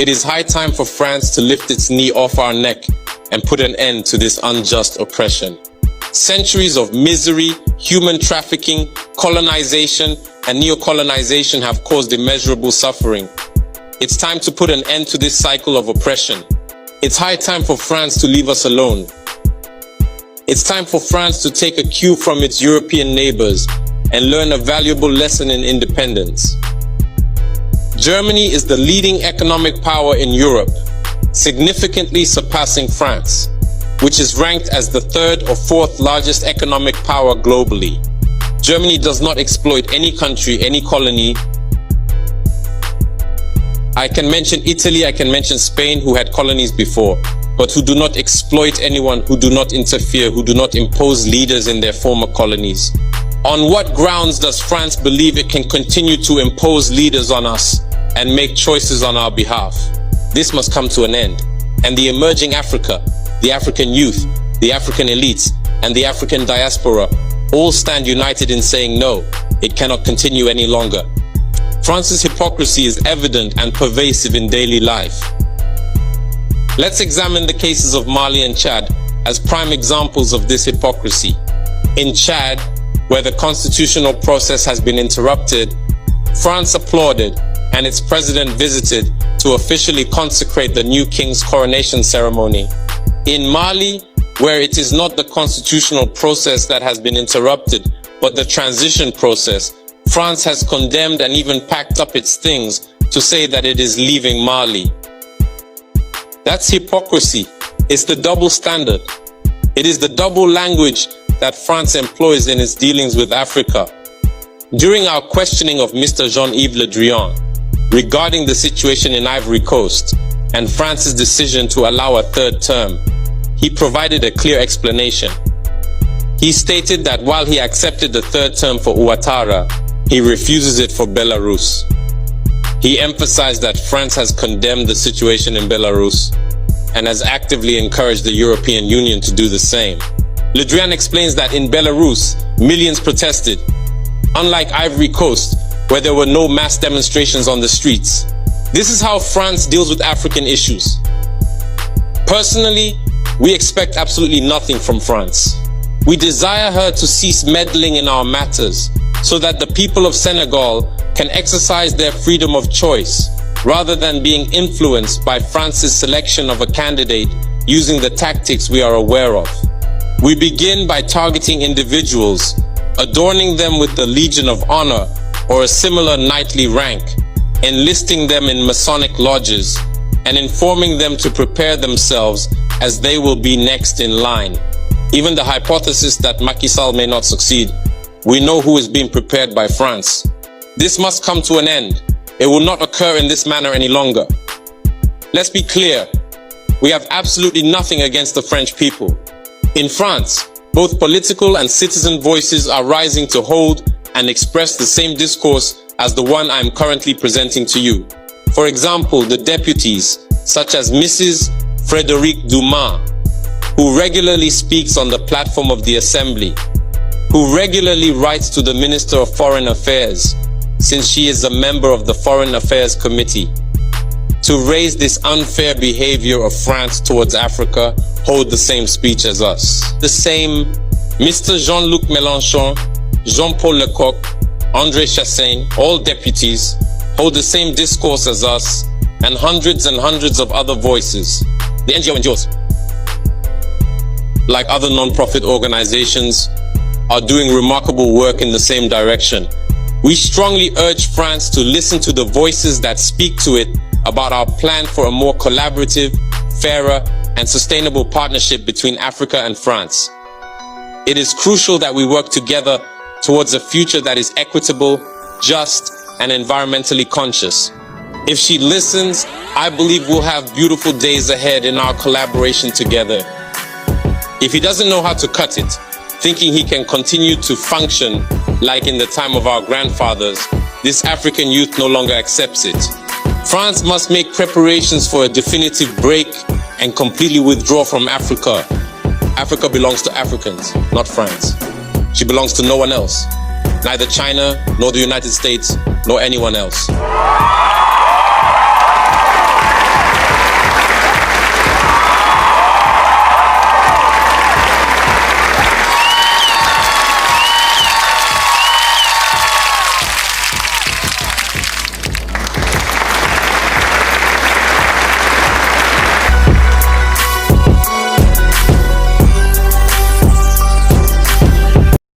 It is high time for France to lift its knee off our neck and put an end to this unjust oppression. Centuries of misery, human trafficking, colonization, and neo-colonization have caused immeasurable suffering. It's time to put an end to this cycle of oppression. It's high time for France to leave us alone. It's time for France to take a cue from its European neighbors and learn a valuable lesson in independence. Germany is the leading economic power in Europe, significantly surpassing France, which is ranked as the third or fourth largest economic power globally. Germany does not exploit any country, any colony. I can mention Italy, I can mention Spain, who had colonies before, but who do not exploit anyone, who do not interfere, who do not impose leaders in their former colonies. On what grounds does France believe it can continue to impose leaders on us and make choices on our behalf? This must come to an end. And the emerging Africa, the African youth, the African elites, and the African diaspora all stand united in saying no, it cannot continue any longer. France's hypocrisy is evident and pervasive in daily life. Let's examine the cases of Mali and Chad as prime examples of this hypocrisy. In Chad, where the constitutional process has been interrupted, France applauded and its president visited to officially consecrate the new king's coronation ceremony. In Mali, where it is not the constitutional process that has been interrupted, but the transition process, France has condemned and even packed up its things to say that it is leaving Mali. That's hypocrisy. It's the double standard. It is the double language that France employs in its dealings with Africa. During our questioning of Mr. Jean-Yves Le Drian regarding the situation in Ivory Coast and France's decision to allow a third term, he provided a clear explanation. He stated that while he accepted the third term for Ouattara, he refuses it for Belarus. He emphasized that France has condemned the situation in Belarus and has actively encouraged the European Union to do the same. Le Drian explains that in Belarus, millions protested, unlike Ivory Coast, where there were no mass demonstrations on the streets. This is how France deals with African issues. Personally, we expect absolutely nothing from France. We desire her to cease meddling in our matters so that the people of Senegal can exercise their freedom of choice rather than being influenced by France's selection of a candidate using the tactics we are aware of. We begin by targeting individuals, adorning them with the Legion of Honor or a similar knightly rank, enlisting them in Masonic lodges, and informing them to prepare themselves as they will be next in line. Even the hypothesis that Macky Sall may not succeed, we know who is being prepared by France. This must come to an end. It will not occur in this manner any longer. Let's be clear. We have absolutely nothing against the French people. In France, both political and citizen voices are rising to hold and express the same discourse as the one I am currently presenting to you. For example, the deputies, such as Mrs. Frédérique Dumas, who regularly speaks on the platform of the Assembly, who regularly writes to the Minister of Foreign Affairs, since she is a member of the Foreign Affairs Committee, to raise this unfair behavior of France towards Africa, hold the same speech as us. The same Mr. Jean-Luc Mélenchon, Jean-Paul Lecoq, André Chassaigne, all deputies, hold the same discourse as us, and hundreds of other voices. The NGOs, like other non-profit organizations, are doing remarkable work in the same direction. We strongly urge France to listen to the voices that speak to it about our plan for a more collaborative, fairer, and sustainable partnership between Africa and France. It is crucial that we work together towards a future that is equitable, just, and environmentally conscious. If she listens, I believe we'll have beautiful days ahead in our collaboration together. If he doesn't know how to cut it, thinking he can continue to function like in the time of our grandfathers, this African youth no longer accepts it. France must make preparations for a definitive break and completely withdraw from Africa. Africa belongs to Africans, not France. She belongs to no one else, neither China, nor the United States, nor anyone else.